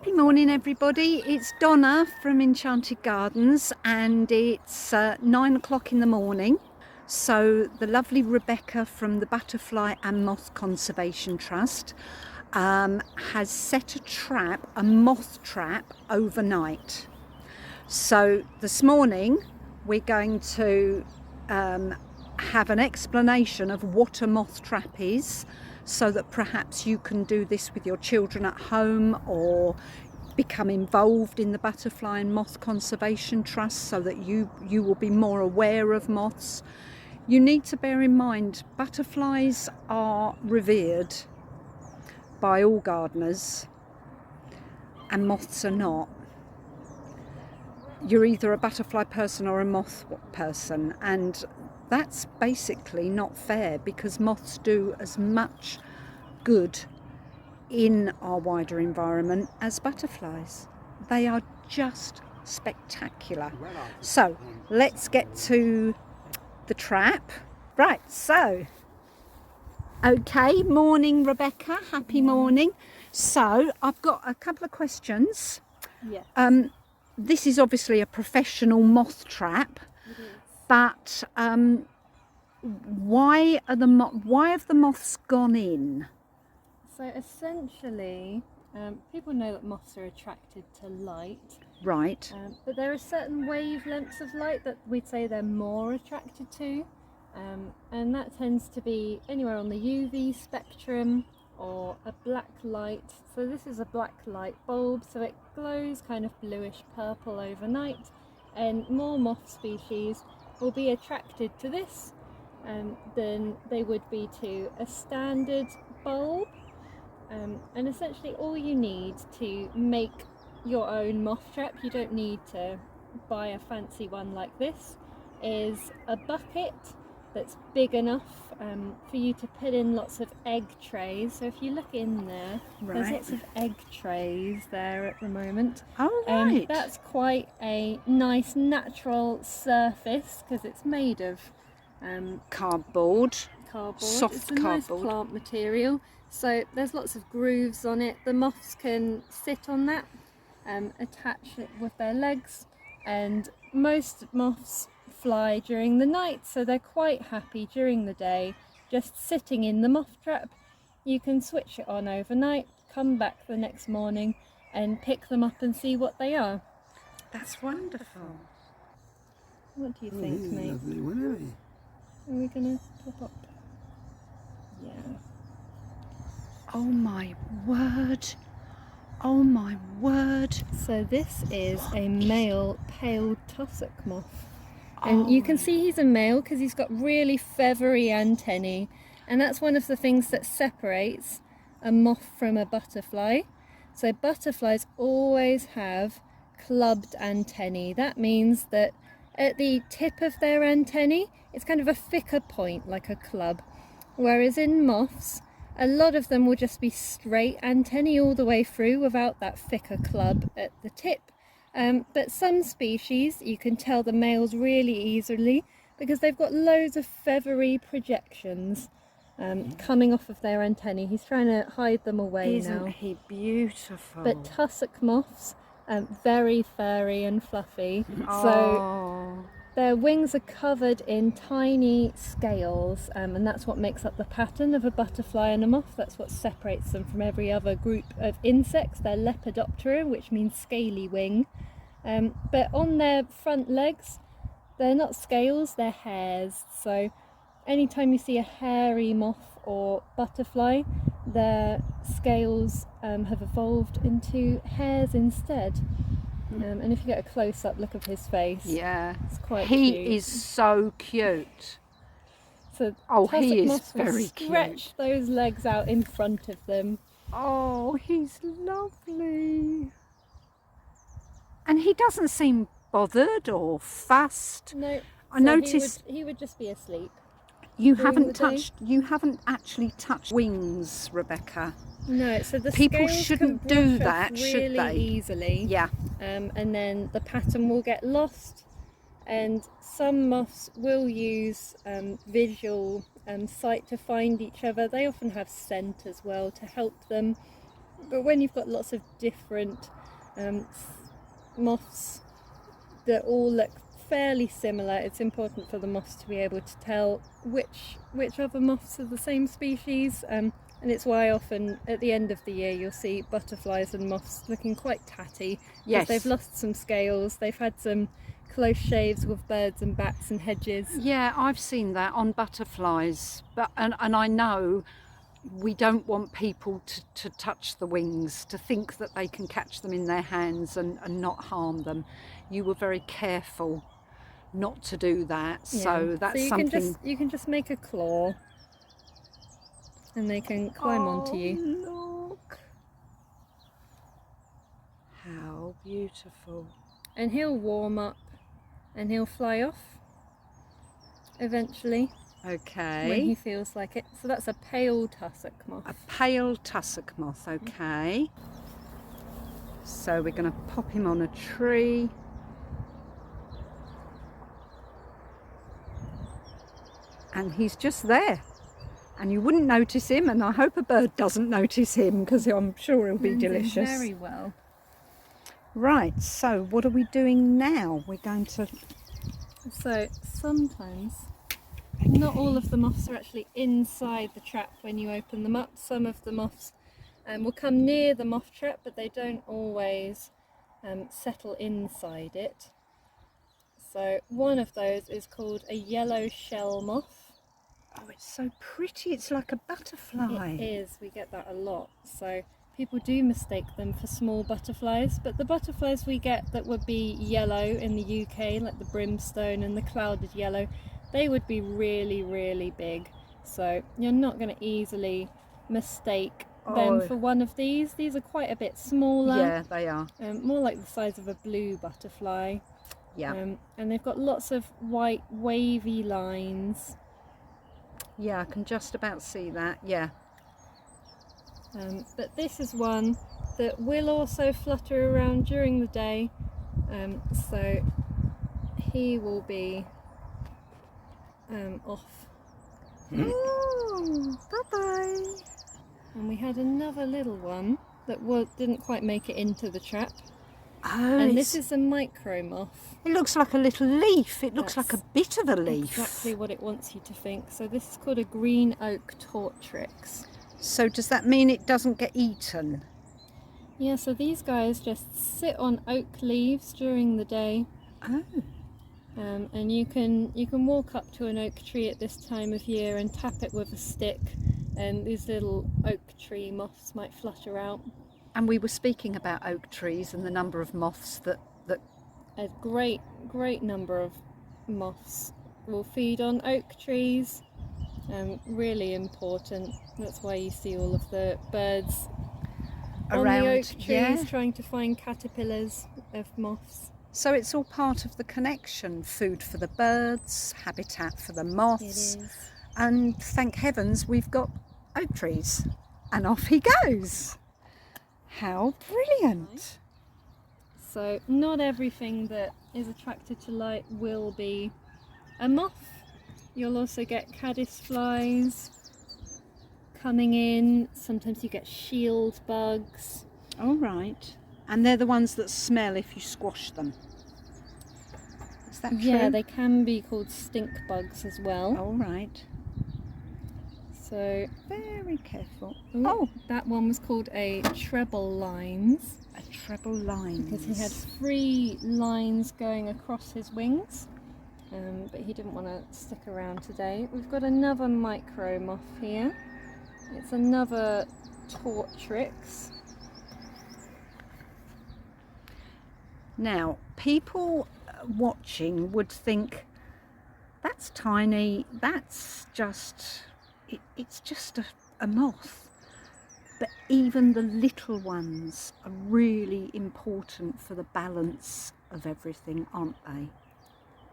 Happy morning everybody, it's Donna from Enchanted Gardens and it's 9 o'clock in the morning. So the lovely Rebecca from the Butterfly and Moth Conservation Trust has set a moth trap overnight. So this morning we're going to have an explanation of what a moth trap is, so that perhaps you can do this with your children at home or become involved in the Butterfly and Moth Conservation Trust so that you will be more aware of moths. You need to bear in mind butterflies are revered by all gardeners and moths are not. You're either a butterfly person or a moth person, and that's basically not fair because moths do as much good in our wider environment as butterflies. They are just spectacular. So let's get to the trap. Right, so okay, morning Rebecca, happy morning. So I've got a couple of questions. Yes. This is obviously a professional moth trap, but why have the moths gone in? So essentially, people know that moths are attracted to light. Right. But there are certain wavelengths of light that we'd say they're more attracted to. And that tends to be anywhere on the UV spectrum or a black light. So this is a black light bulb, so it glows kind of bluish purple overnight, and more moth species will be attracted to this than they would be to a standard bulb. And essentially all you need to make your own moth trap, you don't need to buy a fancy one like this, is a bucket that's big enough for you to put in lots of egg trays. So if you look in there, there's lots of egg trays there at the moment. Oh, right. That's quite a nice natural surface because it's made of cardboard. Soft it's a cardboard. Nice plant material. So there's lots of grooves on it. The moths can sit on that, attach it with their legs, and most moths fly during the night, so they're quite happy during the day just sitting in the moth trap. You can switch it on overnight, come back the next morning and pick them up and see what they are. That's wonderful. What do you think, mate? Lovely one, Are we gonna pop up? Yeah. Oh my word. Oh my word. So this is a male pale tussock moth. And you can see he's a male because he's got really feathery antennae. And that's one of the things that separates a moth from a butterfly. So butterflies always have clubbed antennae. That means that at the tip of their antennae, it's kind of a thicker point, like a club. Whereas in moths, a lot of them will just be straight antennae all the way through without that thicker club at the tip. But some species, you can tell the males really easily because they've got loads of feathery projections coming off of their antennae. He's trying to hide them away now. Isn't he beautiful? But tussock moths, very furry and fluffy. So their wings are covered in tiny scales, and that's what makes up the pattern of a butterfly and a moth. That's what separates them from every other group of insects. They're Lepidoptera, which means scaly wing. But on their front legs, they're not scales, they're hairs. So anytime you see a hairy moth or butterfly, their scales have evolved into hairs instead. And if you get a close-up look of his face, yeah, it's quite he cute. is so cute. So he is moths will very stretch cute. those legs out in front of them. Oh, he's lovely. And he doesn't seem bothered or fussed. No, I noticed he would just be asleep. you during haven't the touched. You haven't actually touched wings, Rebecca. No, so the People scales shouldn't can do brush off that, should really they? easily. Yeah. And then the pattern will get lost. And some moths will use visual sight to find each other. They often have scent as well to help them. But when you've got lots of different moths that all look fairly similar, it's important for the moths to be able to tell which other moths are the same species. And it's why often at the end of the year you'll see butterflies and moths looking quite tatty. Yes. Because they've lost some scales, they've had some close shaves with birds and bats and hedges. Yeah, I've seen that on butterflies, but and I know we don't want people to touch the wings, to think that they can catch them in their hands and not harm them. You were very careful not to do that, so that's you something. you can just make a claw and they can climb onto you. Look, how beautiful. And he'll warm up and he'll fly off eventually. Okay. When he feels like it. So that's a pale tussock moth. A pale tussock moth, okay. So we're going to pop him on a tree. And he's just there. And you wouldn't notice him, and I hope a bird doesn't notice him, because I'm sure he'll be delicious. Very well. Right, so what are we doing now? We're going to... So sometimes, not all of the moths are actually inside the trap when you open them up. Some of the moths will come near the moth trap, but they don't always settle inside it. So one of those is called a yellow shell moth. Oh, it's so pretty. It's like a butterfly. It is. We get that a lot. So people do mistake them for small butterflies, but the butterflies we get that would be yellow in the UK, like the brimstone and the clouded yellow, they would be really, really big. So you're not going to easily mistake them for one of these. These are quite a bit smaller. Yeah, they are. More like the size of a blue butterfly. Yeah. And they've got lots of white wavy lines. Yeah, I can just about see that, yeah. But this is one that will also flutter around during the day, so he will be off. Oh, bye-bye. And we had another little one that didn't quite make it into the trap. Oh, and this is a micro moth. It looks like a little leaf. It looks like a bit of a leaf. Exactly what it wants you to think. So this is called a green oak tortrix. So does that mean it doesn't get eaten? Yeah, so these guys just sit on oak leaves during the day. Oh. And you can walk up to an oak tree at this time of year and tap it with a stick, and these little oak tree moths might flutter out. And we were speaking about oak trees and the number of moths that A great number of moths will feed on oak trees. Really important. That's why you see all of the birds around on the oak trees trying to find caterpillars of moths. So it's all part of the connection. Food for the birds, habitat for the moths. It is. And thank heavens we've got oak trees. And off he goes. How brilliant. So not everything that is attracted to light will be a moth. You'll also get caddisflies coming in. Sometimes you get shield bugs. All right. And they're the ones that smell if you squash them. Is that true? Yeah, they can be called stink bugs as well. All right. So very careful. Oh, that one was called a treble lines. A treble lines. Because he had 3 lines going across his wings. But he didn't want to stick around today. We've got another micro moth here. It's another tortrix. Now, people watching would think, that's tiny, that's just, it's just a moth. But even the little ones are really important for the balance of everything, aren't they?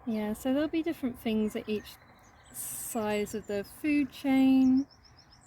Yeah, so there'll be different things at each size of the food chain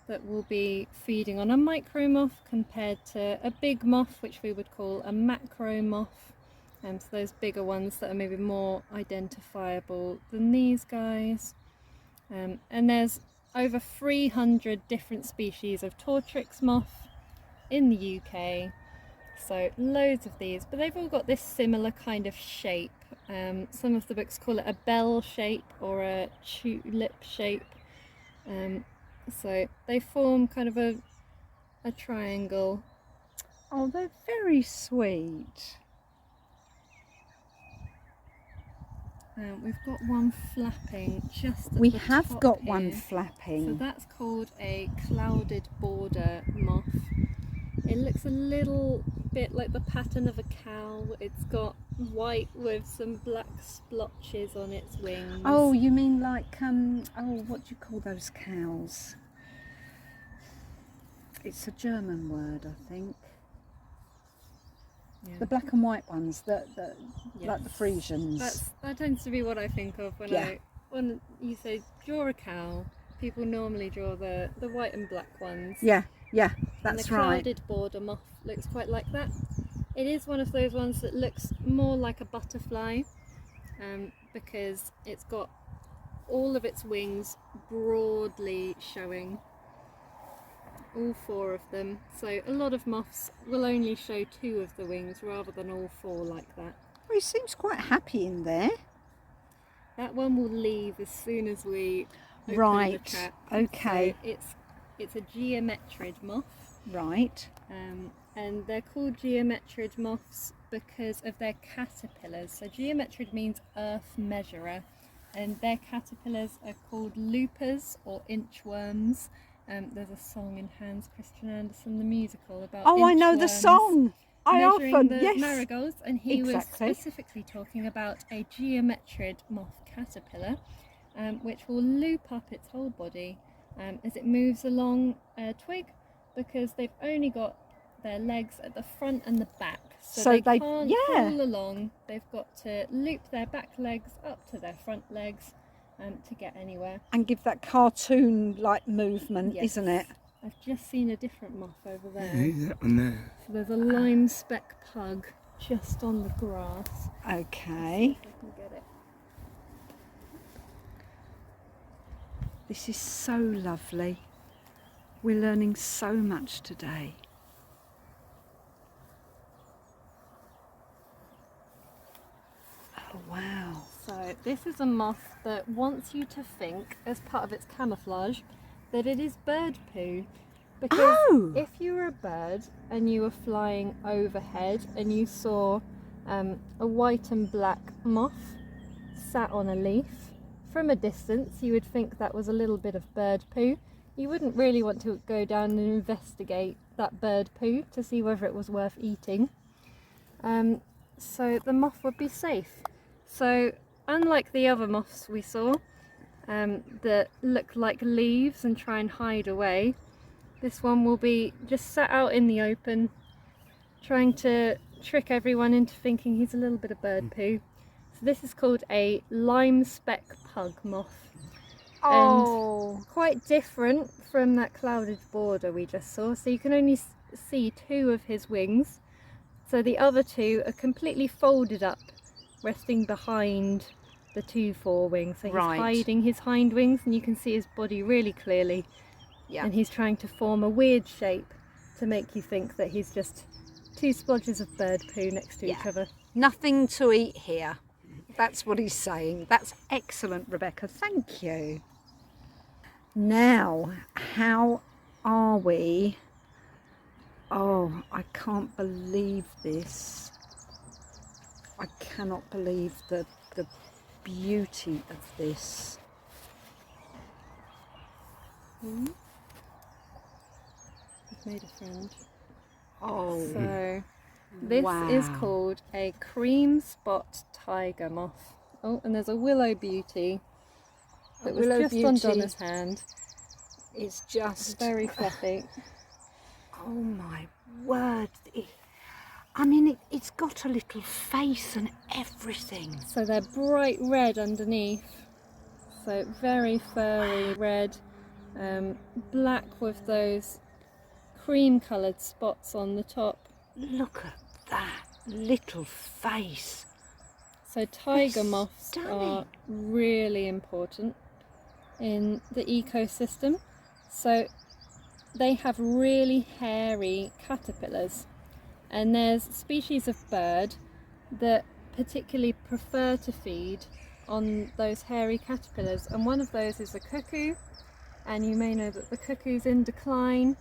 that will be feeding on a micro moth compared to a big moth, which we would call a macro moth. So those bigger ones that are maybe more identifiable than these guys. And there's over 300 different species of tortrix moth. in the UK. So loads of these, but they've all got this similar kind of shape. Some of the books call it a bell shape or a tulip shape. So they form kind of a triangle. Oh, they're very sweet. We've got one flapping just at We the have top got here. one So flapping. that's called a clouded border moth. It looks a little bit like the pattern of a cow. It's got white with some black splotches on its wings. Oh, you mean like, oh, what do you call those cows? It's a German word, I think. Yeah. The black and white ones, Yes. like the Frisians. That tends to be what I think of when you say draw a cow. People normally draw the white and black ones. Yeah, And that's the right. clouded border moth looks quite like that. It is one of those ones that looks more like a butterfly, because it's got all of its wings broadly showing, all 4 of them. So a lot of moths will only show 2 of the wings rather than all 4 like that. Well, he seems quite happy in there. That one will leave as soon as we open Right, the trap. okay. So it's a geometrid moth. Right. And they're called geometrid moths because of their caterpillars. So geometrid means earth measurer, and their caterpillars are called loopers or inchworms. There's a song in Hans Christian Andersen the musical about Oh, I know the inchworms song. I measuring often, the yes. marigolds, and he Exactly. was specifically talking about a geometrid moth caterpillar, which will loop up its whole body as it moves along a twig, because they've only got their legs at the front and the back, so they can't crawl along. They've got to loop their back legs up to their front legs to get anywhere. And give that cartoon-like movement, Yes. isn't it? I've just seen a different moth over there. Who's that one there? So there's a lime speck pug just on the grass. Okay. If I can get it. This is so lovely. We're learning so much today. Oh, wow. So this is a moth that wants you to think, as part of its camouflage, that it is bird poo. Because if you were a bird and you were flying overhead and you saw a white and black moth sat on a leaf, from a distance you would think that was a little bit of bird poo. You wouldn't really want to go down and investigate that bird poo to see whether it was worth eating. So the moth would be safe. So unlike the other moths we saw that look like leaves and try and hide away, this one will be just sat out in the open, trying to trick everyone into thinking he's a little bit of bird poo. So this is called a lime speck pug moth. Oh. And quite different from that clouded border we just saw. So you can only see 2 of his wings. So the other 2 are completely folded up, resting behind the 2 forewings. So he's hiding his hind wings, and you can see his body really clearly. Yeah. And he's trying to form a weird shape to make you think that he's just 2 splodges of bird poo next to each other. Nothing to eat here. That's what he's saying. That's excellent, Rebecca. Thank you. Now, how are we? Oh, I can't believe this. I cannot believe the beauty of this. I've made a friend. Oh, So this is called a cream spot tiger moth. Oh, and there's a willow beauty that was willow just on beauty. Donna's hand. It's just Very fluffy. Oh my word. I mean, it's got a little face and everything. So they're bright red underneath. So very furry red, black with those cream coloured spots on the top. Look at that little face. So tiger moths stunning. are really important in the ecosystem. So they have really hairy caterpillars, and there's species of bird that particularly prefer to feed on those hairy caterpillars, and one of those is the cuckoo, and you may know that the cuckoo's in decline,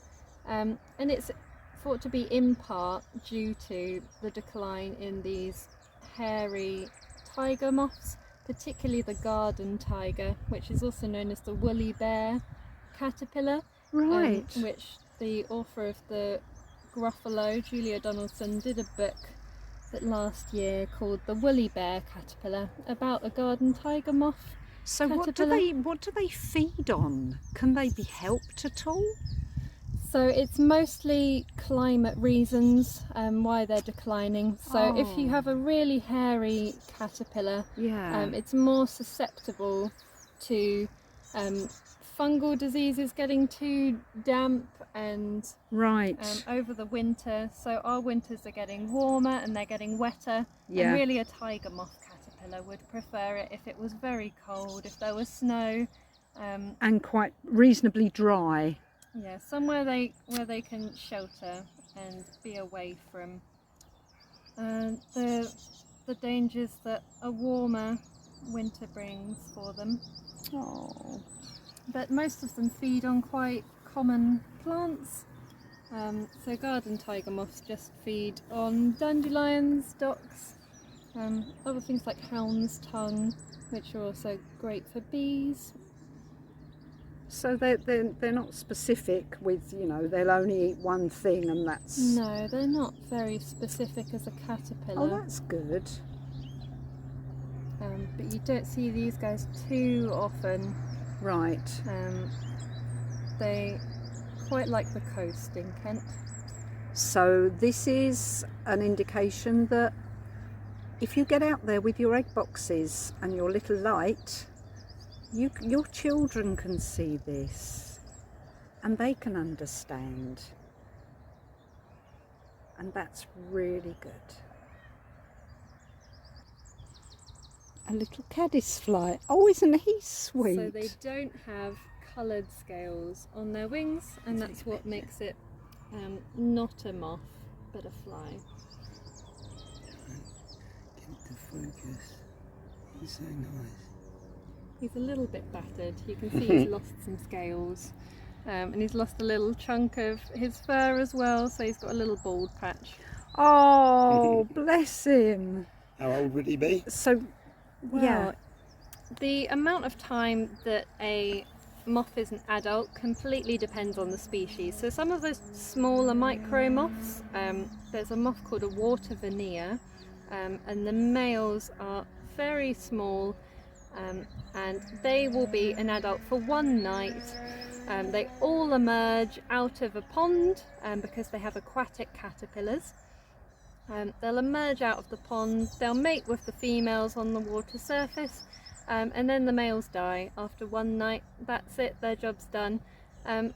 and it's thought to be in part due to the decline in these hairy tiger moths, particularly the garden tiger, which is also known as the woolly bear caterpillar, Right. which the author of the Gruffalo, Julia Donaldson, did a book that last year called The Woolly Bear Caterpillar, about a garden tiger moth So caterpillar. what do they feed on? Can they be helped at all? So it's mostly climate reasons why they're declining. So if you have a really hairy caterpillar, Yeah. it's more susceptible to fungal diseases getting too damp and Right. over the winter. So our winters are getting warmer and they're getting wetter, Yeah. and really a tiger moth caterpillar would prefer it if it was very cold, if there was snow. And quite reasonably dry. Yeah, somewhere where they can shelter and be away from the dangers that a warmer winter brings for them. Oh. But most of them feed on quite common plants. So garden tiger moths just feed on dandelions, docks, other things like hound's tongue, which are also great for bees. So they're not specific with, you know, they'll only eat one thing and that's... No, they're not very specific as a caterpillar. Oh, that's good. But you don't see these guys too often. Right. They quite like the coast in Kent. So this is an indication that if you get out there with your egg boxes and your little light, your children can see this and they can understand, and that's really good. A little caddisfly. Oh, isn't he sweet? So they don't have coloured scales on their wings, and that's what makes it not a moth but a fly. Get the focus. He's so nice. He's a little bit battered. You can see he's lost some scales, and he's lost a little chunk of his fur as well, so he's got a little bald patch. Oh, bless him. How old would he be? So, Well, yeah. the amount of time that a moth is an adult completely depends on the species. So some of those smaller micro moths, there's a moth called a water veneer, and the males are very small, and they will be an adult for one night. They all emerge out of a pond because they have aquatic caterpillars. They'll emerge out of the pond, they'll mate with the females on the water surface, and then the males die after one night. That's it, their job's done.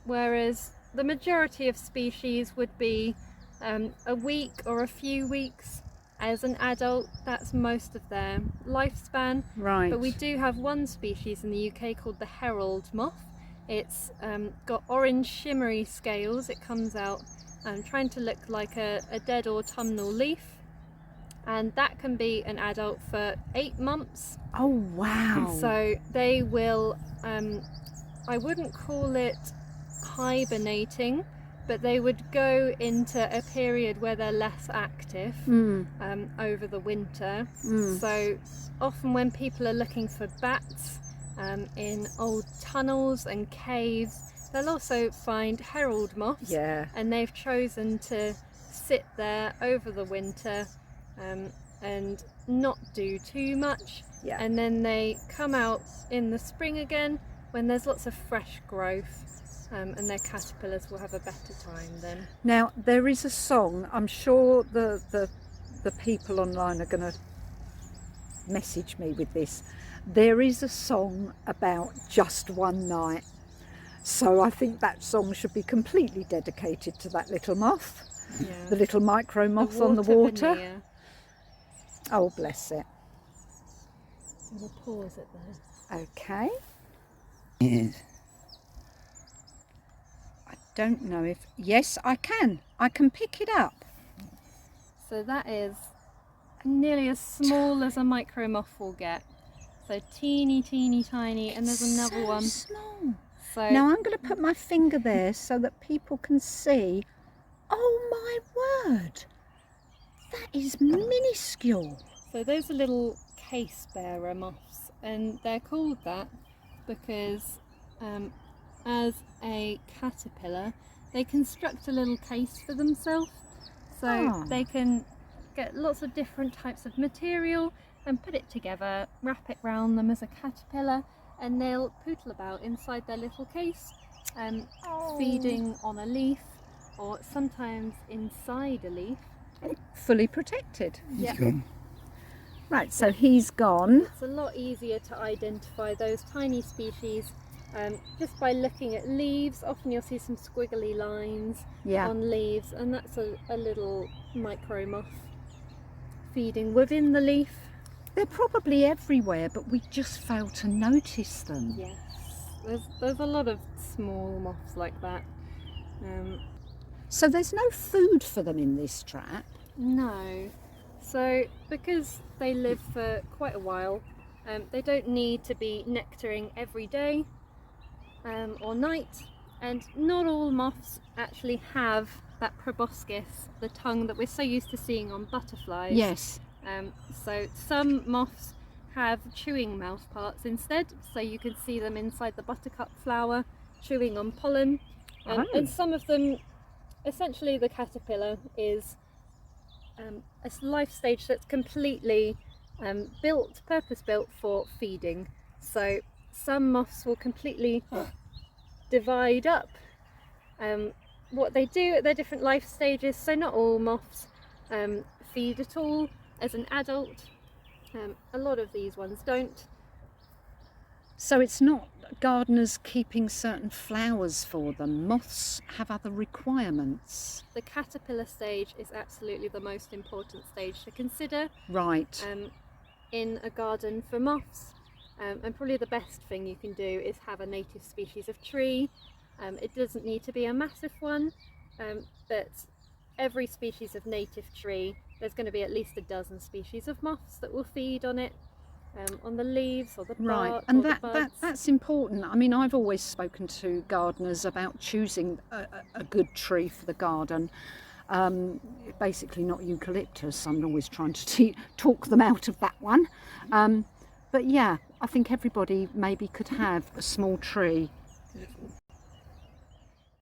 Whereas the majority of species would be a week or a few weeks as an adult. That's most of their lifespan. Right. But we do have one species in the UK called the herald moth. It's got orange shimmery scales. It comes out trying to look like a dead autumnal leaf, and that can be an adult for 8 months. Oh, wow. So they will, I wouldn't call it hibernating, but they would go into a period where they're less active over the winter. So often when people are looking for bats in old tunnels and caves, they'll also find herald moths, Yeah. and they've chosen to sit there over the winter and not do too much. Yeah. And then they come out in the spring again when there's lots of fresh growth, and their caterpillars will have a better time then. Now, there is a song, I'm sure the people online are going to message me with this. There is a song about just one night. So I think that song should be completely dedicated to that little moth, Yeah. the little micro moth on the water. Veneer. Oh, bless it. So we'll pause it there. Okay. Yes. I don't know if... Yes, I can. I can pick it up. So that is nearly as small as a micro moth will get. So teeny tiny, and there's another so one. Small. So Now I'm going to put my finger there so that people can see. Oh my word! That is minuscule. So those are little case bearer moths, and they're called that because as a caterpillar they construct a little case for themselves, so they can get lots of different types of material and put it together, wrap it round them as a caterpillar, and they'll poodle about inside their little case, feeding on a leaf or sometimes inside a leaf. Fully protected. He's Yep. gone. Right, so he's gone. It's a lot easier to identify those tiny species just by looking at leaves. Often you'll see some squiggly lines Yeah. on leaves, and that's a little micro moth feeding within the leaf. They're probably everywhere, but we just fail to notice them. Yes, there's a lot of small moths like that. So there's no food for them in this trap. No, so because they live for quite a while, they don't need to be nectaring every day or night, and not all moths actually have that proboscis, the tongue that we're so used to seeing on butterflies. Yes. So some moths have chewing mouth parts instead, so you can see them inside the buttercup flower chewing on pollen. And some of them, essentially the caterpillar is a life stage that's completely purpose-built for feeding. So some moths will completely divide up what they do at their different life stages. So not all moths feed at all as an adult. A lot of these ones don't. So it's not gardeners keeping certain flowers for them. Moths have other requirements. The caterpillar stage is absolutely the most important stage to consider Right. in a garden for moths. And probably the best thing you can do is have a native species of tree. It doesn't need to be a massive one, but every species of native tree, there's going to be at least a dozen species of moths that will feed on it, on the leaves or the bark Right, and or the buds. that's important. I mean, I've always spoken to gardeners about choosing a good tree for the garden. Basically not eucalyptus. I'm always trying to talk them out of that one. But yeah, I think everybody maybe could have a small tree.